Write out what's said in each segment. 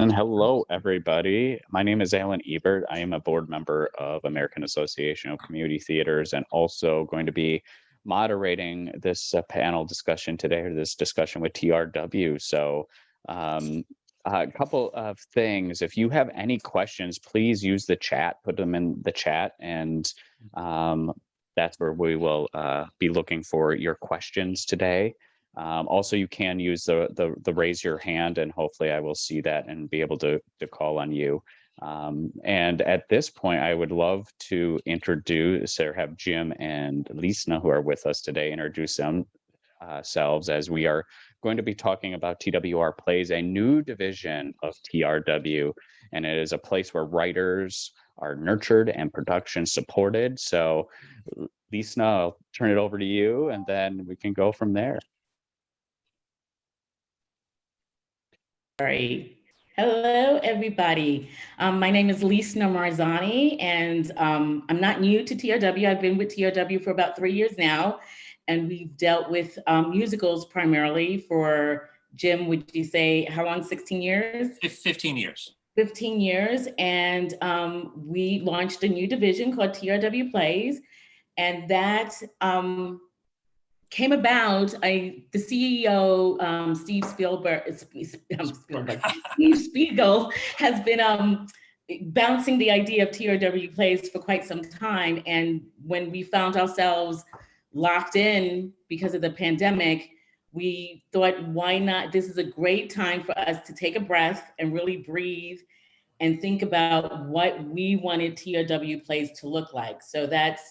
And hello, everybody. My name is Alan Ebert. I am a board member of American Association of Community Theaters and also going to be moderating this panel discussion today, or this discussion with TRW. So a couple of things. If you have any questions, please use the chat, put them in the chat, and that's where we will be looking for your questions today. Also, you can use the raise your hand, and hopefully I will see that and be able to call on you. And at this point, I would love to introduce or have Jim and Lisa, who are with us today, introduce themselves, as we are going to be talking about TWR Plays, a new division of TRW, and it is a place where writers are nurtured and production supported. So Lisa, I'll turn it over to you, and then we can go from there. Great. Hello, everybody. My name is Lisa Marzani, and I'm not new to TRW. I've been with TRW for about 3 years now, and we've dealt with musicals primarily for, Jim, would you say, how long, 16 years? 15 years. 15 years, and we launched a new division called TRW Plays, and that came about. The CEO, Steve Spiegel, has been bouncing the idea of TRW Plays for quite some time. And when we found ourselves locked in because of the pandemic, we thought, why not? This is a great time for us to take a breath and really breathe and think about what we wanted TRW Plays to look like. So that's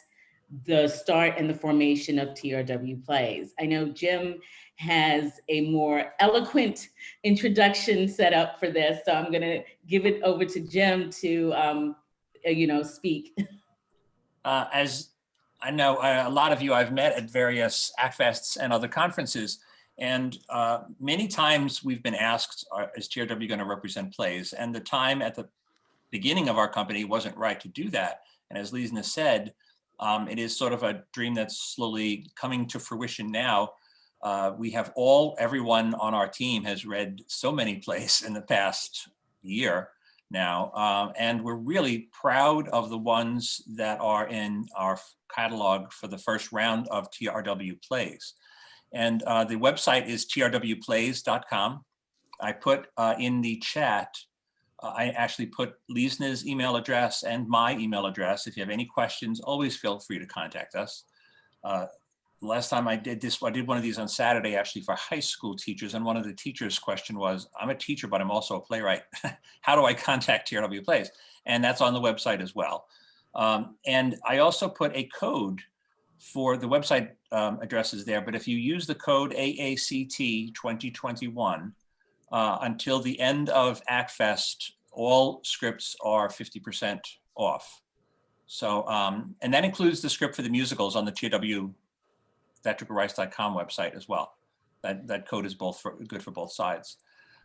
the start and the formation of TRW Plays. I know Jim has a more eloquent introduction set up for this, so I'm gonna give it over to Jim to, speak. As I know, a lot of you I've met at various ACT and other conferences, and many times we've been asked, is TRW going to represent plays? And the time at the beginning of our company wasn't right to do that. And as Lisa said, it is sort of a dream that's slowly coming to fruition now. We have everyone on our team has read so many plays in the past year now, and we're really proud of the ones that are in our catalog for the first round of TRW Plays. And the website is trwplays.com. I put in the chat, I actually put Lisa's email address and my email address. If you have any questions, always feel free to contact us. Last time I did this, I did one of these on Saturday actually for high school teachers. And one of the teachers' question was, I'm a teacher, but I'm also a playwright. How do I contact TRW Plays? And that's on the website as well. And I also put a code for the website addresses there. But if you use the code AACT 2021, until the end of ACT, all scripts are 50% off. So, and that includes the script for the musicals on the TRW thought-provoking website as well. That code is good for both sides.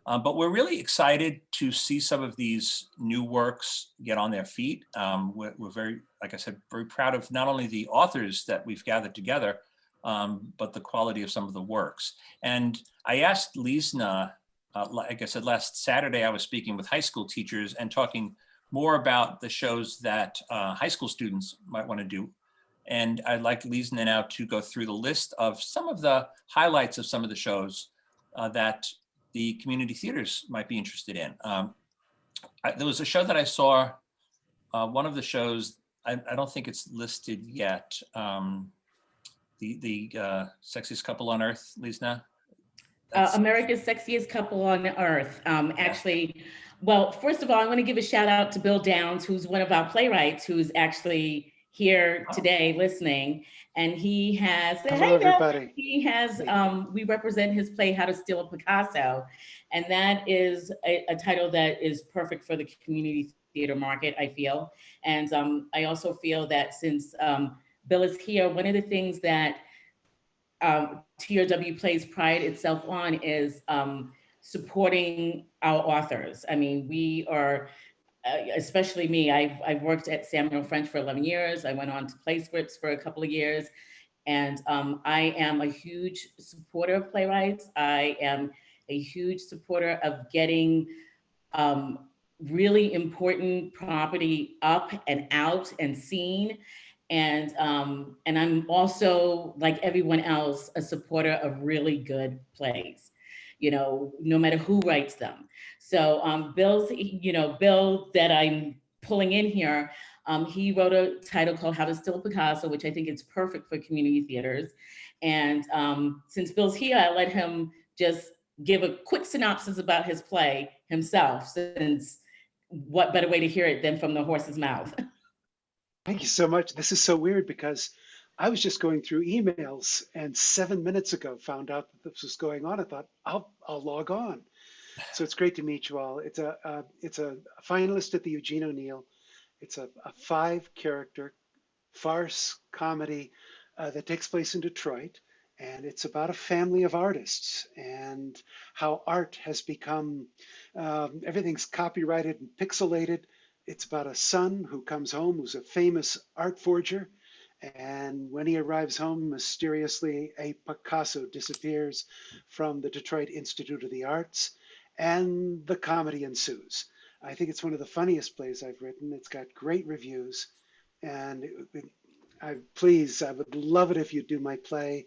But we're really excited to see some of these new works get on their feet. We're very, like I said, very proud of not only the authors that we've gathered together, but the quality of some of the works. And I asked Lisa, like I said, last Saturday, I was speaking with high school teachers and talking more about the shows that high school students might want to do. And I'd like Lisa now to go through the list of some of the highlights of some of the shows that the community theaters might be interested in. There was a show that I saw, one of the shows, I don't think it's listed yet, the Sexiest Couple on Earth, Lisa? America's Sexiest Couple on Earth. Actually, well, first of all, I want to give a shout out to Bill Downs, who's one of our playwrights, who's actually here today listening. And he has, hello, everybody. He has, we represent his play, How to Steal a Picasso. And that is a title that is perfect for the community theater market, I feel. And I also feel that since Bill is here, one of the things that TRW Plays pride itself on is supporting our authors. I mean, we are, especially me, I've worked at Samuel French for 11 years. I went on to play scripts for a couple of years. And I am a huge supporter of playwrights. I am a huge supporter of getting really important property up and out and seen. And I'm also, like everyone else, a supporter of really good plays, no matter who writes them. So Bill that I'm pulling in here, he wrote a title called How to Steal Picasso, which I think is perfect for community theaters. And since Bill's here, I let him just give a quick synopsis about his play himself, since what better way to hear it than from the horse's mouth? Thank you so much. This is so weird because I was just going through emails and 7 minutes ago found out that this was going on. I thought I'll log on. So it's great to meet you all. It's a finalist at the Eugene O'Neill. It's a 5-character farce comedy that takes place in Detroit. And it's about a family of artists and how art has become, everything's copyrighted and pixelated. It's about a son who comes home who's a famous art forger. And when he arrives home, mysteriously, a Picasso disappears from the Detroit Institute of the Arts, and the comedy ensues. I think it's one of the funniest plays I've written. It's got great reviews. And I would love it if you do my play.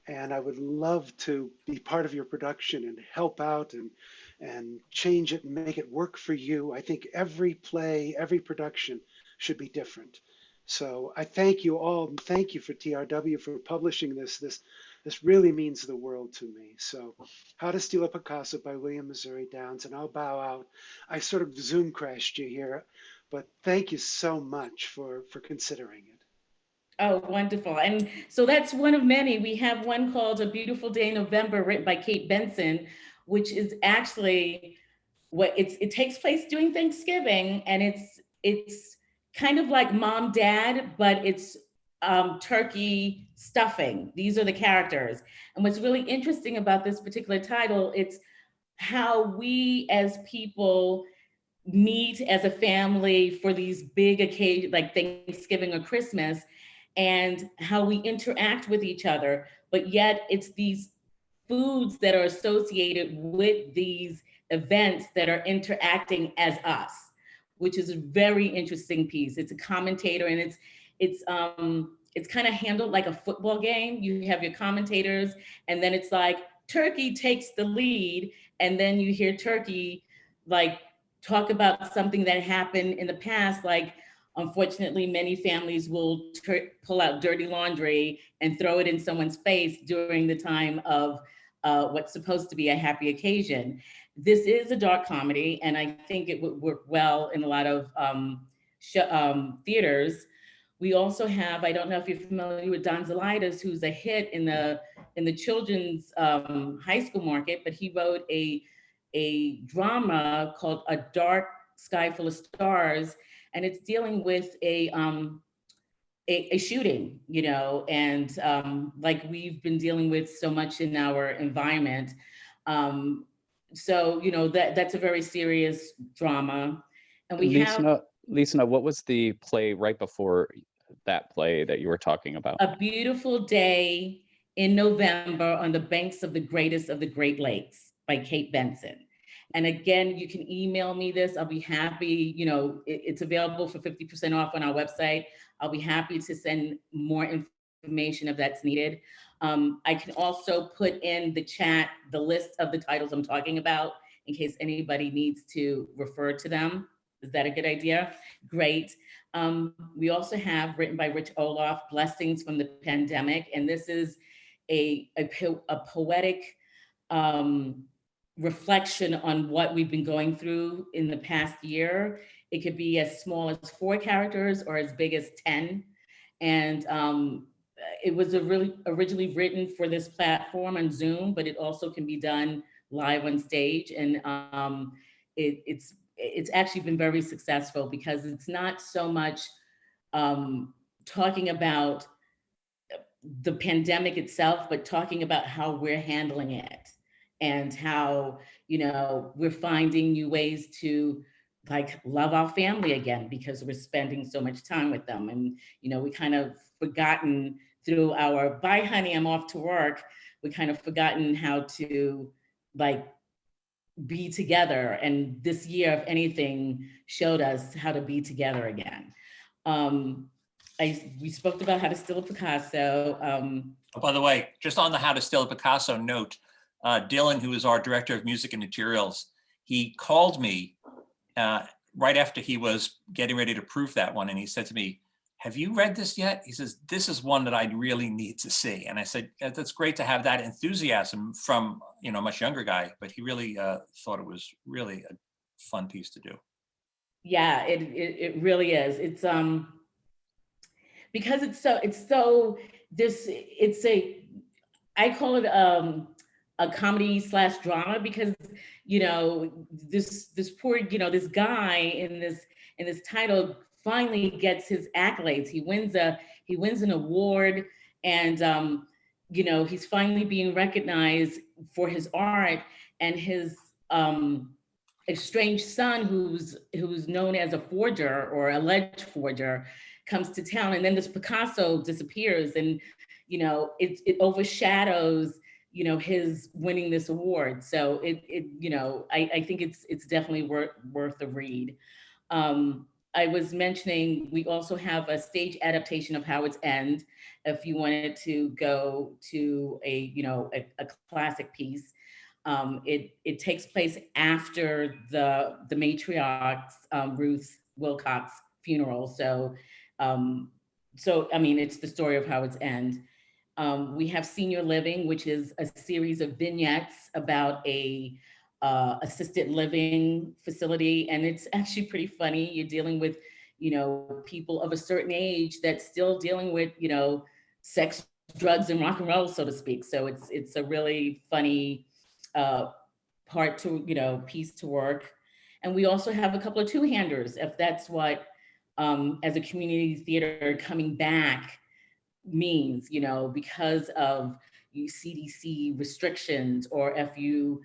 And I would love to be part of your production and help out and change it and make it work for you. I think every play, every production should be different. So I thank you all, and thank you for TRW for publishing this. This really means the world to me. So How to Steal a Picasso by William Missouri Downs, and I'll bow out. I sort of Zoom crashed you here, but thank you so much for considering it. Oh, wonderful. And so that's one of many. We have one called A Beautiful Day in November, written by Kate Benson, which is actually it takes place during Thanksgiving, and it's kind of like Mom, Dad, but it's turkey stuffing. These are the characters. And what's really interesting about this particular title, it's how we as people meet as a family for these big occasions like Thanksgiving or Christmas, and how we interact with each other, but yet it's these foods that are associated with these events that are interacting as us, which is a very interesting piece. It's a commentator, and it's kind of handled like a football game. You have your commentators, and then it's like Turkey takes the lead, and then you hear Turkey like talk about something that happened in the past, like unfortunately, many families will pull out dirty laundry and throw it in someone's face during the time of what's supposed to be a happy occasion. This is a dark comedy, and I think it would work well in a lot of theaters. We also have, I don't know if you're familiar with Don Zelitis, who's a hit in the children's high school market, but he wrote a drama called A Dark Sky Full of Stars, and it's dealing with a shooting, and like we've been dealing with so much in our environment. So, that's a very serious drama. And we Lisa, what was the play right before that play that you were talking about? A Beautiful Day in November on the Banks of the Greatest of the Great Lakes by Kate Benson. And again, you can email me this. I'll be happy. It's available for 50% off on our website. I'll be happy to send more information if that's needed. I can also put in the chat the list of the titles I'm talking about in case anybody needs to refer to them. Is that a good idea? Great. We also have, written by Rich Olaf, Blessings from the Pandemic. And this is a poetic reflection on what we've been going through in the past year. It could be as small as 4 characters or as big as 10. And it was originally written for this platform on Zoom, but it also can be done live on stage. And it's actually been very successful because it's not so much talking about the pandemic itself, but talking about how we're handling it and how, we're finding new ways to like love our family again because we're spending so much time with them. And, we kind of forgotten through our bye honey, I'm off to work. We kind of forgotten how to like be together. And this year, if anything, showed us how to be together again. We spoke about how to steal a Picasso. Oh, by the way, just on the How to Steal a Picasso note, Dylan, who is our director of music and materials, he called me right after he was getting ready to proof that one. And he said to me, have you read this yet? He says, this is one that I really need to see. And I said, that's great to have that enthusiasm from, a much younger guy, but he really thought it was really a fun piece to do. Yeah, it really is. It's because I call it a comedy / drama, because this poor this guy in this title finally gets his accolades. He wins an award, and he's finally being recognized for his art, and his estranged son, who's known as a forger or alleged forger, comes to town, and then this Picasso disappears, and it overshadows his winning this award. So I think it's definitely worth a read. I was mentioning we also have a stage adaptation of Howard's End, if you wanted to go to a classic piece. It takes place after the matriarch's Ruth Wilcox funeral. So I mean, it's the story of Howard's End. We have Senior Living, which is a series of vignettes about a assisted living facility, and it's actually pretty funny. You're dealing with people of a certain age that's still dealing with sex, drugs, and rock and roll, so to speak. So it's a really funny part to piece to work. And we also have a couple of two-handers, if that's what as a community theater coming back means, because of CDC restrictions, or if you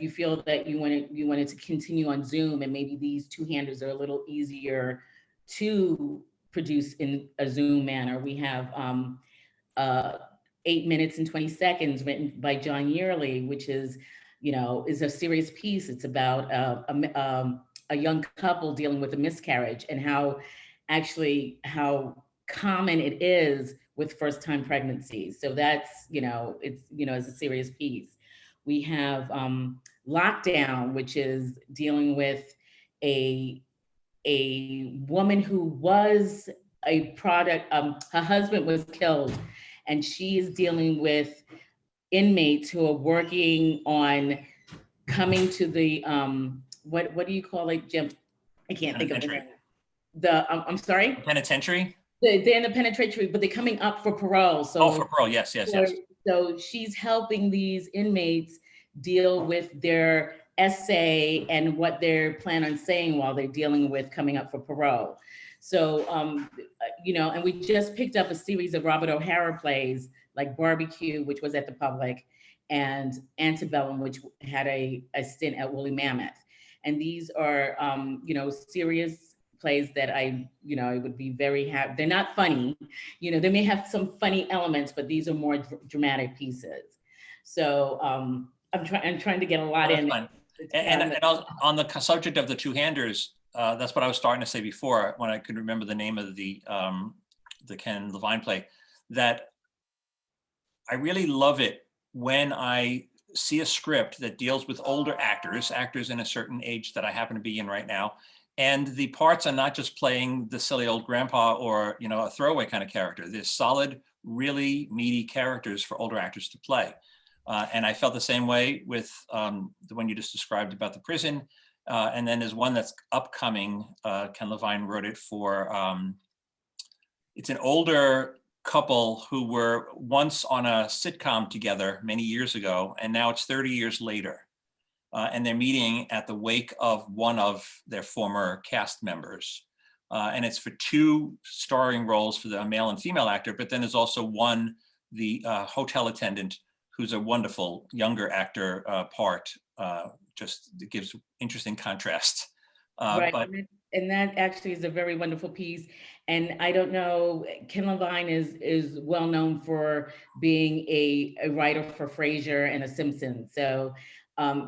feel that you wanted to continue on Zoom, and maybe these two-handers are a little easier to produce in a Zoom manner. We have 8 minutes and 20 seconds, written by John Yearley, which is a serious piece. It's about a young couple dealing with a miscarriage, and how common it is with first-time pregnancies. So that's, it's a serious piece. We have Lockdown, which is dealing with a woman who was a product, her husband was killed, and she is dealing with inmates who are working on coming to the, what do you call it, Jim? I can't think of it. I'm sorry? Penitentiary? They're in the penitentiary, but they're coming up for parole. So, for parole, yes. So she's helping these inmates deal with their essay and what they're planning on saying while they're dealing with coming up for parole. So, and we just picked up a series of Robert O'Hara plays, like Barbecue, which was at the Public, and Antebellum, which had a stint at Woolly Mammoth. And these are, serious plays that I would be very happy. They're not funny, they may have some funny elements, but these are more dramatic pieces. So I'm trying to get a lot in. And on the subject of the two-handers, that's what I was starting to say before, when I could remember the name of the Ken Levine play, that I really love it when I see a script that deals with older actors in a certain age that I happen to be in right now. And the parts are not just playing the silly old grandpa or, a throwaway kind of character. There's solid, really meaty characters for older actors to play. And I felt the same way with the one you just described about the prison. And then there's one that's upcoming. Ken Levine wrote it for, it's an older couple who were once on a sitcom together many years ago, and now it's 30 years later. And they're meeting at the wake of one of their former cast members. And it's for two starring roles for the male and female actor, but then there's also one, the hotel attendant, who's a wonderful younger actor part, just gives interesting contrast. Right, and that actually is a very wonderful piece. And I don't know, Ken Levine is well known for being a writer for Frasier and The Simpsons. So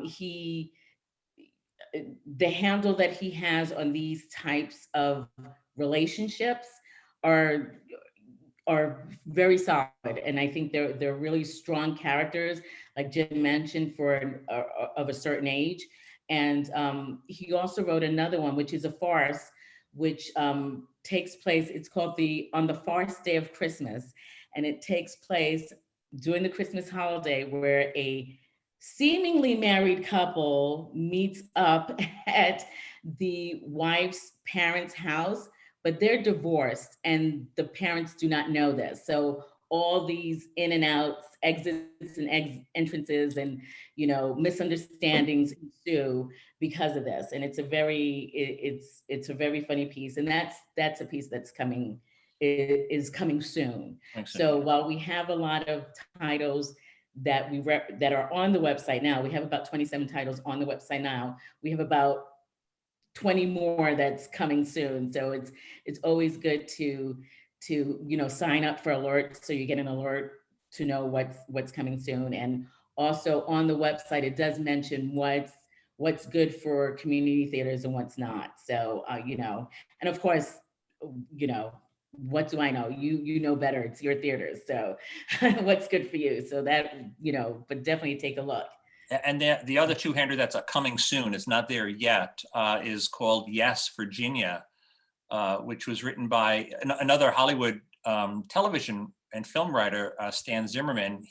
he the handle that he has on these types of relationships are very solid, and I think they're really strong characters, like Jim mentioned, of a certain age. And he also wrote another one, which is a farce, which takes place. It's called On the Farce Day of Christmas, and it takes place during the Christmas holiday, where a seemingly married couple meets up at the wife's parents' house, but they're divorced and the parents do not know this. So all these in and outs, exits and entrances, and misunderstandings ensue because of this. And it's a very funny piece, and that's a piece that's coming is coming soon. So while we have a lot of titles that that are on the website now, we have about 27 titles on the website now. We have about 20 more that's coming soon. So it's always good to sign up for alerts, so you get an alert to know what's coming soon. And also on the website, it does mention what's good for community theaters and what's not. So and of course, what do I know? You know better. It's your theaters. So what's good for you? So that, but definitely take a look. And the other two-hander that's coming soon, it's not there yet, is called Yes, Virginia, which was written by another Hollywood television and film writer, Stan Zimmerman.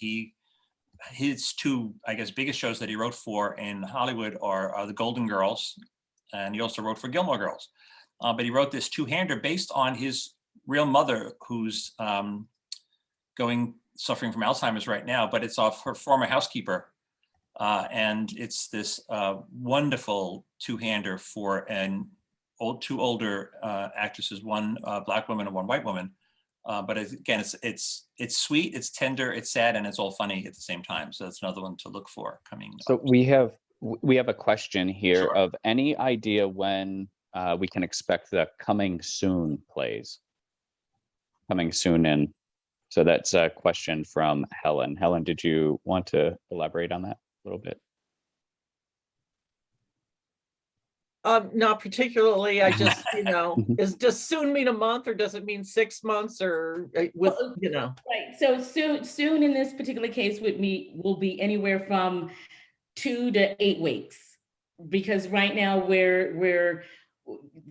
His two, I guess, biggest shows that he wrote for in Hollywood are The Golden Girls, and he also wrote for Gilmore Girls. But he wrote this two-hander based on his real mother, who's suffering from Alzheimer's right now, but it's of her former housekeeper. And it's this wonderful two-hander for two older actresses, one Black woman and one white woman. But again, it's sweet, it's tender, it's sad, and it's all funny at the same time. So that's another one to look for coming. So we have a question here. Sure. Of any idea when we can expect the coming soon plays? Coming soon in. So that's a question from Helen. Helen, did you want to elaborate on that a little bit? Not particularly. I just, does soon mean a month, or does it mean 6 months, or Right. So soon in this particular case will be anywhere from 2 to 8 weeks, because right now we're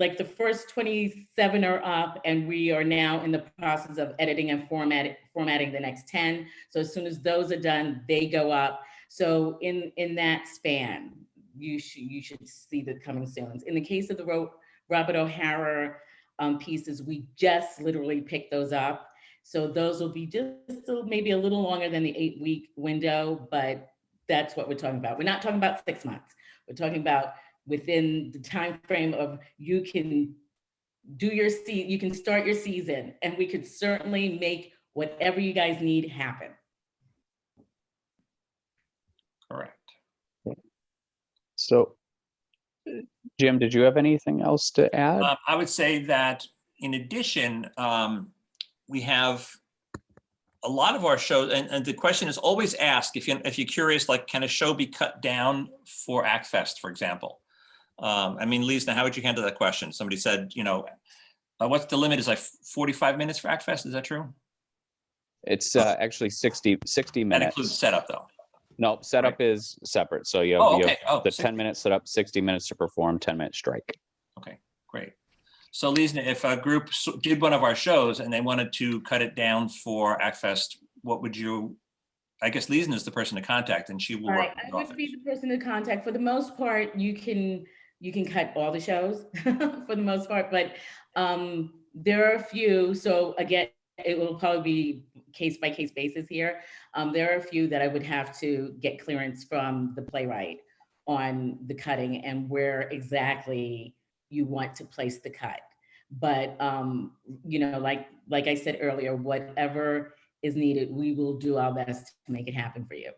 like the first 27 are up, and we are now in the process of editing and formatting the next 10. So as soon as those are done, they go up. So in that span, you should see the coming soons. In the case of the Robert O'Hara pieces, we just literally picked those up. So those will be just maybe a little longer than the 8-week window, but that's what we're talking about. We're not talking about 6 months. We're talking about within the time frame of you can start your season, and we could certainly make whatever you guys need happen. Correct. So, Jim, did you have anything else to add? I would say that in addition, we have a lot of our shows, and the question is always asked, if you're curious, like, can a show be cut down for ACT Fest, for example? Lisa, how would you handle that question? Somebody said, what's the limit? Is like 45 minutes for ACT Fest? Is that true? It's actually 60 minutes. That includes setup, though. No, setup is separate. So you have, the 10 minutes setup, 60 minutes to perform, 10-minute strike. Okay, great. So Lisa, if a group did one of our shows and they wanted to cut it down for ACT Fest, what would you? I guess Lisa is the person to contact, and she will work with the I would be the person to contact. For the most part, you can cut all the shows for the most part, but there are a few. So again, it will probably be case by case basis here. There are a few that I would have to get clearance from the playwright on the cutting and where exactly you want to place the cut. But like I said earlier, whatever is needed, we will do our best to make it happen for you.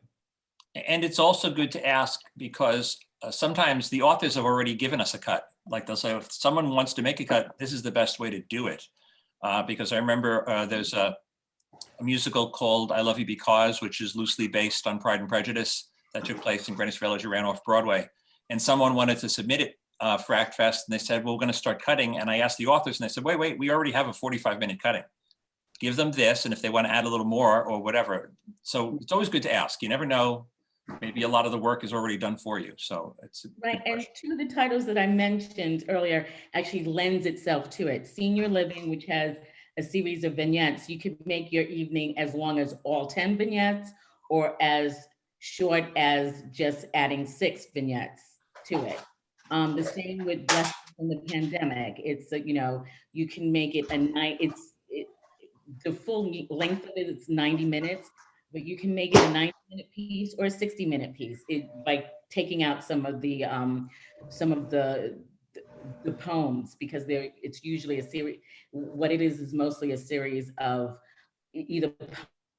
And it's also good to ask, because sometimes the authors have already given us a cut. Like they'll say, if someone wants to make a cut, this is the best way to do it. Because I remember there's a musical called I Love You Because, which is loosely based on Pride and Prejudice, that took place in Greenwich Village and ran off Broadway. and someone wanted to submit it for ACT Fest, and they said, well, we're going to start cutting. And I asked the authors, and they said, wait, we already have a 45-minute cutting. Give them this, and if they want to add a little more or whatever. So it's always good to ask. You never know. Maybe a lot of the work is already done for you. So it's right. And two of the titles that I mentioned earlier actually lends itself to it. Senior Living, which has a series of vignettes. You could make your evening as long as all 10 vignettes or as short as just adding 6 vignettes to it. The same with Blessed in the Pandemic. It's, you can make it a night, the full length of it, it's 90 minutes, but you can make it a 90-minute piece or a 60-minute piece by taking out some of the poems, because it's usually a series. What it is mostly a series of either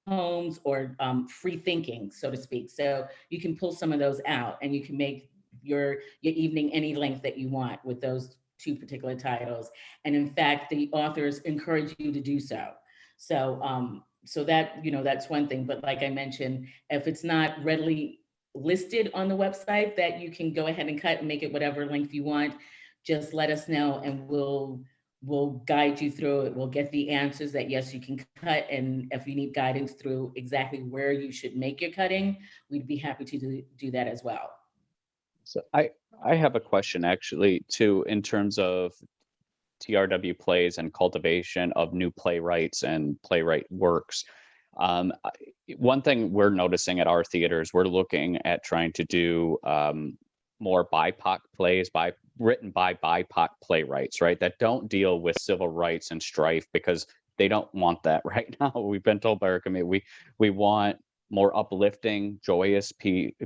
poems or free thinking, so to speak. So you can pull some of those out, and you can make your evening any length that you want with those 2 particular titles. And in fact, the authors encourage you to do so. So that, that's one thing. But like I mentioned, if it's not readily listed on the website that you can go ahead and cut and make it whatever length you want, just let us know, and we'll guide you through it. We'll get the answers that yes, you can cut. And if you need guidance through exactly where you should make your cutting, we'd be happy to do that as well. So I have a question actually too, in terms of TRW Plays and cultivation of new playwrights and playwright works. One thing we're noticing at our theaters, we're looking at trying to do more BIPOC plays written by BIPOC playwrights, right? That don't deal with civil rights and strife, because they don't want that right now. We've been told by our committee, we want more uplifting, joyous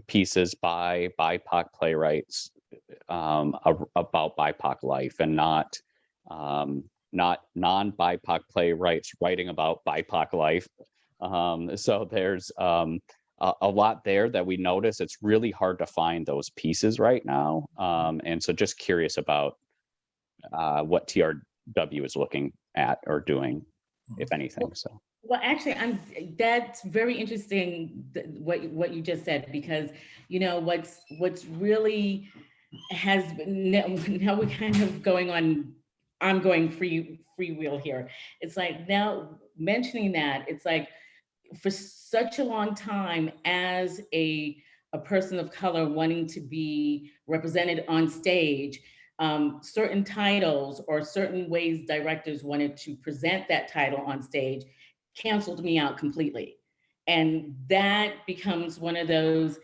pieces by BIPOC playwrights about BIPOC life, and not non-BIPOC playwrights writing about BIPOC life. So there's a lot there that we notice. It's really hard to find those pieces right now. And so just curious about what TRW is looking at or doing, if anything. So. Well, actually, that's very interesting what you just said, because what's really has been, now we're kind of going on. I'm going free wheel here. It's like, now mentioning that, it's like, for such a long time as a person of color wanting to be represented on stage, certain titles or certain ways directors wanted to present that title on stage canceled me out completely. And that becomes one of those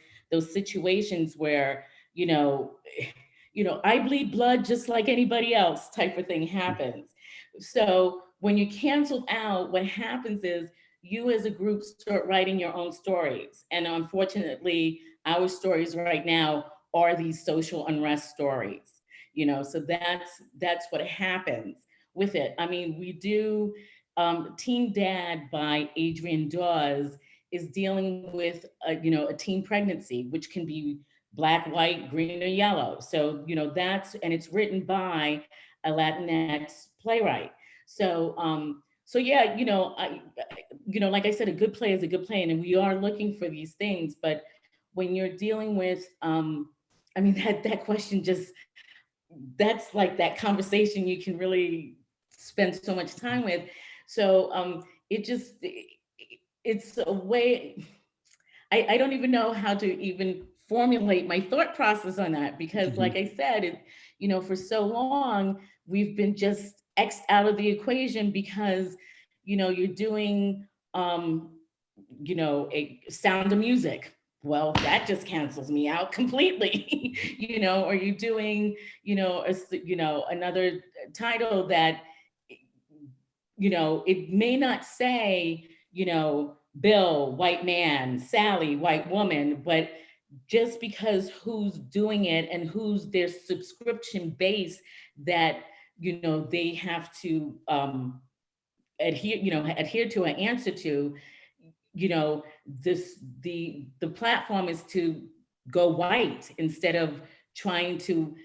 situations where, I bleed blood just like anybody else type of thing happens. So when you're canceled out, what happens is you as a group start writing your own stories. And unfortunately, our stories right now are these social unrest stories, so that's what happens with it. I mean, we do Teen Dad by Adrienne Dawes is dealing with a teen pregnancy, which can be Black, white, green, or yellow. So, and it's written by a Latinx playwright. So, yeah, like I said, a good play is a good play, and we are looking for these things. But when you're dealing with, that question that's like that conversation you can really spend so much time with. So it's a way, I don't even know how to even formulate my thought process on that, because like I said, for so long, we've been just X'd out of the equation because, you're doing, a Sound of Music. Well, that just cancels me out completely, or you're doing, another title that, it may not say, Bill, white man, Sally, white woman, but just because who's doing it and who's their subscription base that, they have to adhere to an answer to, the platform is to go white instead of trying to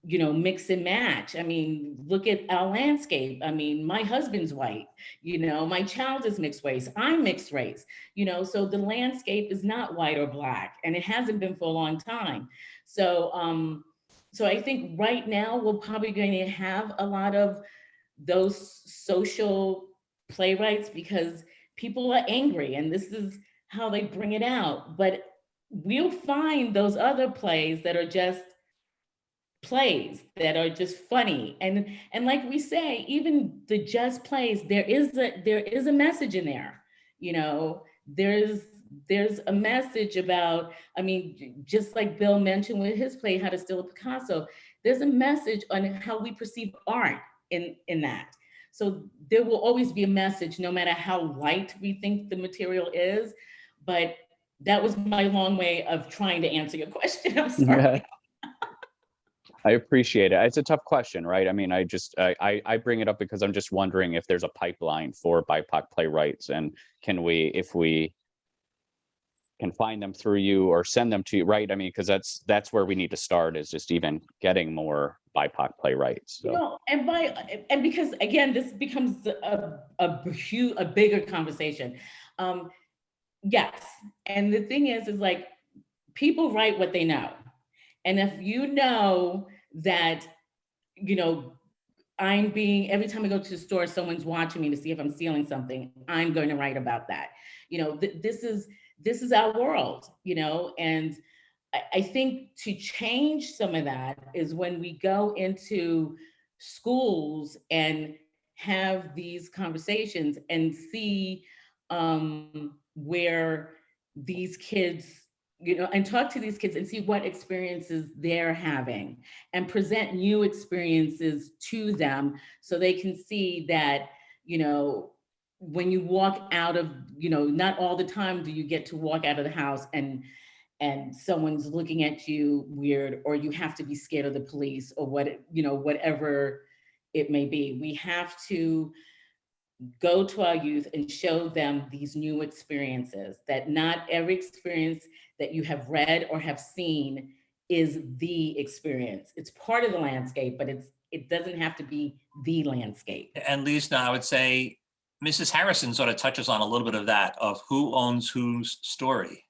mix and match. I mean, look at our landscape. I mean, my husband's white, my child is mixed race, I'm mixed race, so the landscape is not white or black, and it hasn't been for a long time. So I think right now we're probably going to have a lot of those social playwrights because people are angry and this is how they bring it out. But we'll find those other plays that are just plays that are just funny, and like we say, even the just plays, there is a message in there. There's a message about, I mean, just like Bill mentioned with his play How to Steal a Picasso, there's a message on how we perceive art in that. So there will always be a message no matter how light we think the material is. But that was my long way of trying to answer your question. I'm sorry. I appreciate it. It's a tough question, right? I mean, I bring it up because I'm just wondering if there's a pipeline for BIPOC playwrights, and if we can find them through you or send them to you, right? I mean, because that's where we need to start, is just even getting more BIPOC playwrights. So. And because again, this becomes a bigger conversation. Yes, and the thing is like people write what they know. And if you know that, every time I go to the store, someone's watching me to see if I'm stealing something, I'm going to write about that. This is our world, and I think to change some of that is when we go into schools and have these conversations and see where these kids, and talk to these kids and see what experiences they're having and present new experiences to them so they can see that, when you walk out of, not all the time do you get to walk out of the house and someone's looking at you weird, or you have to be scared of the police or whatever it may be. We have to go to our youth and show them these new experiences, that not every experience that you have read or have seen is the experience. It's part of the landscape, but it doesn't have to be the landscape. And Lisa, I would say Mrs. Harrison sort of touches on a little bit of that, of who owns whose story.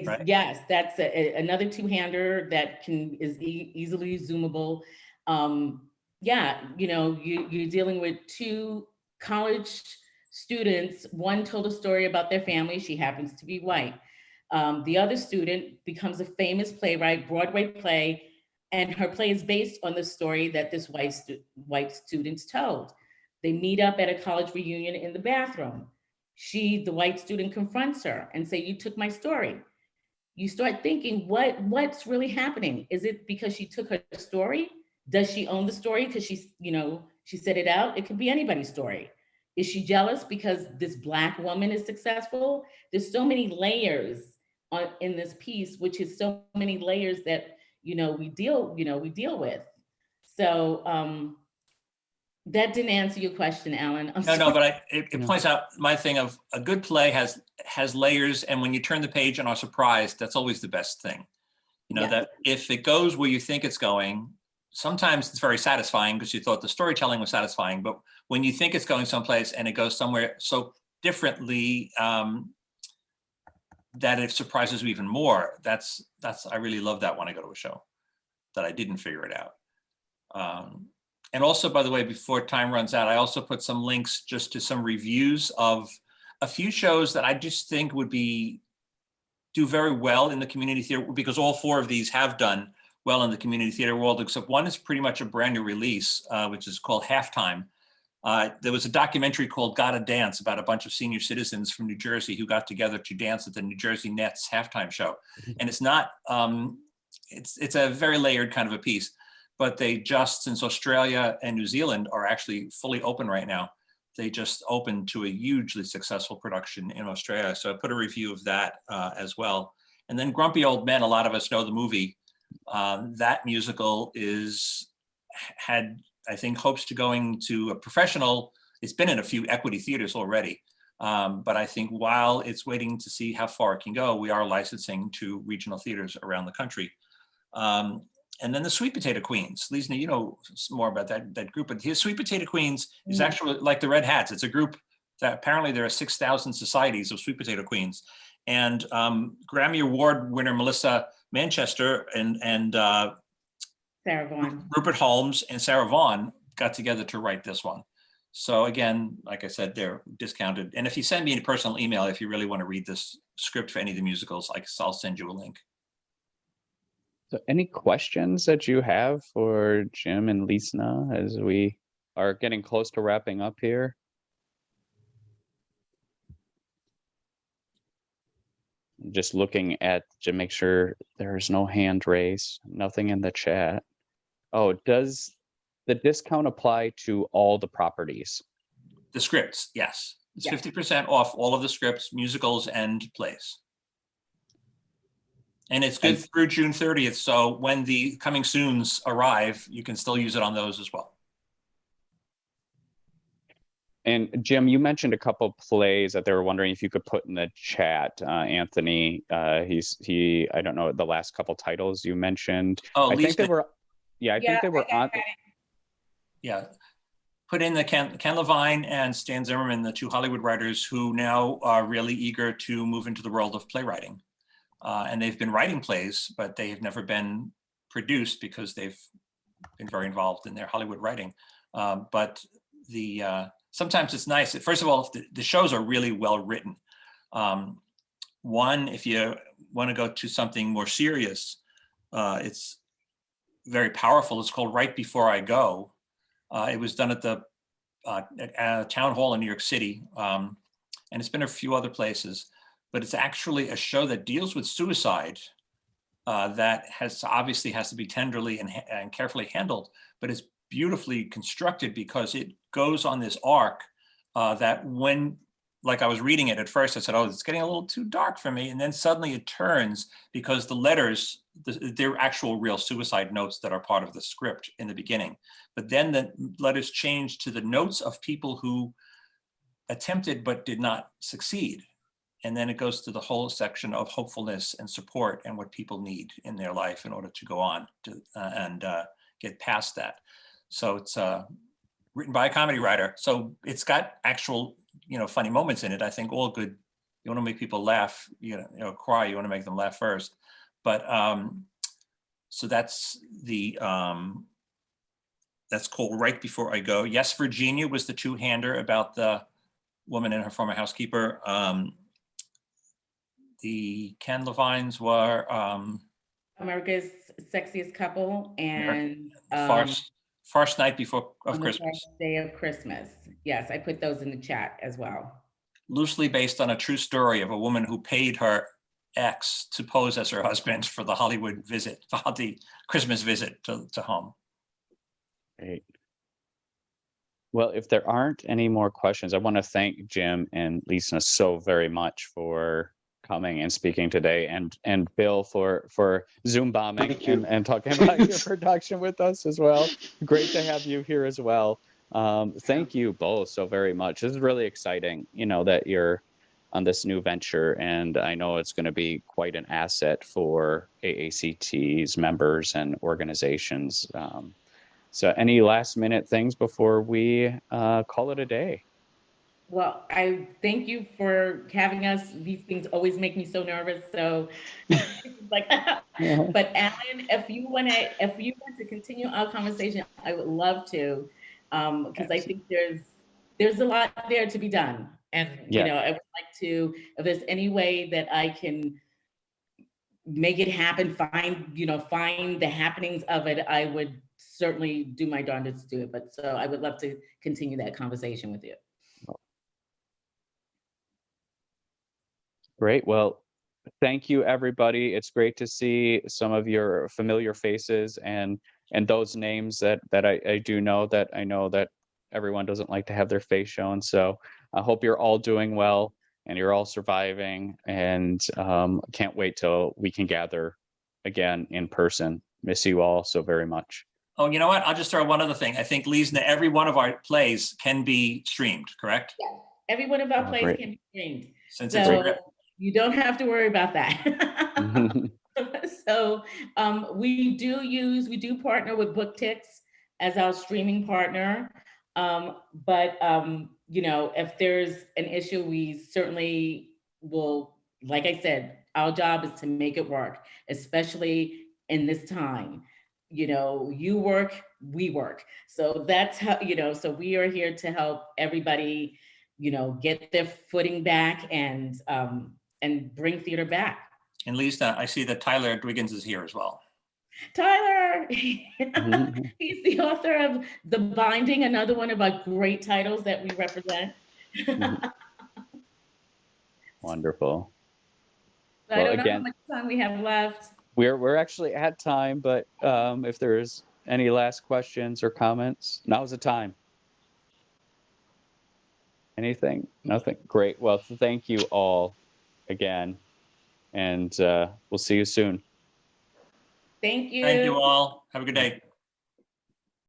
Right? Yes, that's another two-hander that is easily zoomable. You're dealing with two college students. One told a story about their family. She happens to be white. The other student becomes a famous playwright, Broadway play, and her play is based on the story that this white student told. They meet up at a college reunion in the bathroom. The white student, confronts her and say, "You took my story." You start thinking, what's really happening? Is it because she took her story? Does she own the story because she said it out? It could be anybody's story. Is she jealous because this Black woman is successful? There's so many layers in this piece, which is so many layers that we deal with. So that didn't answer your question, Alan. No, but it points out my thing of a good play has layers, and when you turn the page and are surprised, that's always the best thing. That if it goes where you think it's going, sometimes it's very satisfying because you thought the storytelling was satisfying, but when you think it's going someplace and it goes somewhere so differently that it surprises you even more, that's I really love that when I go to a show that I didn't figure it out. And also, by the way, before time runs out, I also put some links just to some reviews of a few shows that I just think would do very well in the community theater, because all four of these have done well in the community theater world, except one is pretty much a brand new release, which is called Halftime. There was a documentary called Gotta Dance about a bunch of senior citizens from New Jersey who got together to dance at the New Jersey Nets halftime show. And it's not, it's a very layered kind of a piece. But since Australia and New Zealand are actually fully open right now, they just opened to a hugely successful production in Australia. So I put a review of that as well. And then Grumpy Old Men, a lot of us know the movie. That musical had, I think, hopes to going to a professional. It's been in a few equity theaters already. But I think while it's waiting to see how far it can go, we are licensing to regional theaters around the country. And then the Sweet Potato Queens. Lisa, you know more about that group, but the Sweet Potato Queens is actually like the Red Hats. It's a group that apparently there are 6,000 societies of Sweet Potato Queens. And Grammy Award winner Melissa Manchester and Sarah Vaughan. Rupert Holmes and Sarah Vaughan got together to write this one. So again, like I said, they're discounted. And if you send me a personal email, if you really want to read this script for any of the musicals, I'll send you a link. So any questions that you have for Jim and Lisa as we are getting close to wrapping up here? Just looking at to make sure there's no hand raised, nothing in the chat. Oh, does the discount apply to all the properties? The scripts, yes. It's Yeah. 50% off all of the scripts, musicals and plays. And it's good through June 30th. So when the coming soons arrive, you can still use it on those as well. And Jim, you mentioned a couple plays that they were wondering if you could put in the chat. Anthony, I don't know the last couple titles you mentioned. Oh, I think they were, I think they were on. Yeah, put in the Ken Levine and Stan Zimmerman, the two Hollywood writers who now are really eager to move into the world of playwriting. And they've been writing plays, but they have never been produced because they've been very involved in their Hollywood writing. But sometimes it's nice. First of all, the shows are really well written. One, if you want to go to something more serious, it's very powerful. It's called Right Before I Go. It was done at the at a town hall in New York City, and it's been a few other places. But it's actually a show that deals with suicide that obviously has to be tenderly and carefully handled, but it's beautifully constructed because it goes on this arc that when, like I was reading it at first, I said, oh, it's getting a little too dark for me. And then suddenly it turns because the letters, they're actual real suicide notes that are part of the script in the beginning. But then the letters change to the notes of people who attempted but did not succeed. And then it goes to the whole section of hopefulness and support and what people need in their life in order to go on to, and get past that. So it's written by a comedy writer. So it's got actual, funny moments in it. I think all good. You want to make people laugh, cry. You want to make them laugh first. But so that's that's called Right Before I Go. Yes, Virginia was the two-hander about the woman and her former housekeeper. The Ken Levines were America's Sexiest Couple and First Night Before of on the Christmas. first day of Christmas. Yes, I put those in the chat as well. Loosely based on a true story of a woman who paid her ex to pose as her husband for the Hollywood visit, for the Christmas visit to home. Great. Well, if there aren't any more questions, I want to thank Jim and Lisa so very much for coming and speaking today, and Bill for Zoom bombing and talking about your production with us as well. Great to have you here as well. Thank you both so very much. This is really exciting, that you're on this new venture, and I know it's going to be quite an asset for AACT's members and organizations. So any last minute things before we call it a day? Well, I thank you for having us. These things always make me so nervous. So but Alan, if you want to continue our conversation, I would love to, because I think there's a lot there to be done. And, I would like to, if there's any way that I can make it happen, find the happenings of it, I would certainly do my darndest to do it. But so I would love to continue that conversation with you. Great. Well, thank you, everybody. It's great to see some of your familiar faces and those names that I do know, that I know that everyone doesn't like to have their face shown. So I hope you're all doing well and you're all surviving, and can't wait till we can gather again in person. Miss you all so very much. Oh, you know what? I'll just throw one other thing. I think, Lisa, every one of our plays can be streamed, correct? Yes, every one of our plays great. can be streamed. Since so you don't have to worry about that. So we do partner with BookTix as our streaming partner. But you know, if there's an issue, we certainly will, like I said, our job is to make it work, especially in this time. You know, you work, we work. So that's how, you know, so we are here to help everybody, you know, get their footing back and bring theater back. And Lisa, I see that Tyler Dwiggins is here as well. Tyler, Mhm. he's the author of The Binding, another one of our great titles that we represent. Mhm. Wonderful. I Well, don't know how again, much time we have left. we're actually at time, but if there's any last questions or comments, now's the time. Anything? Nothing. Great. Well, thank you all again, and we'll see you soon. Thank you. Thank you all. Have a good day.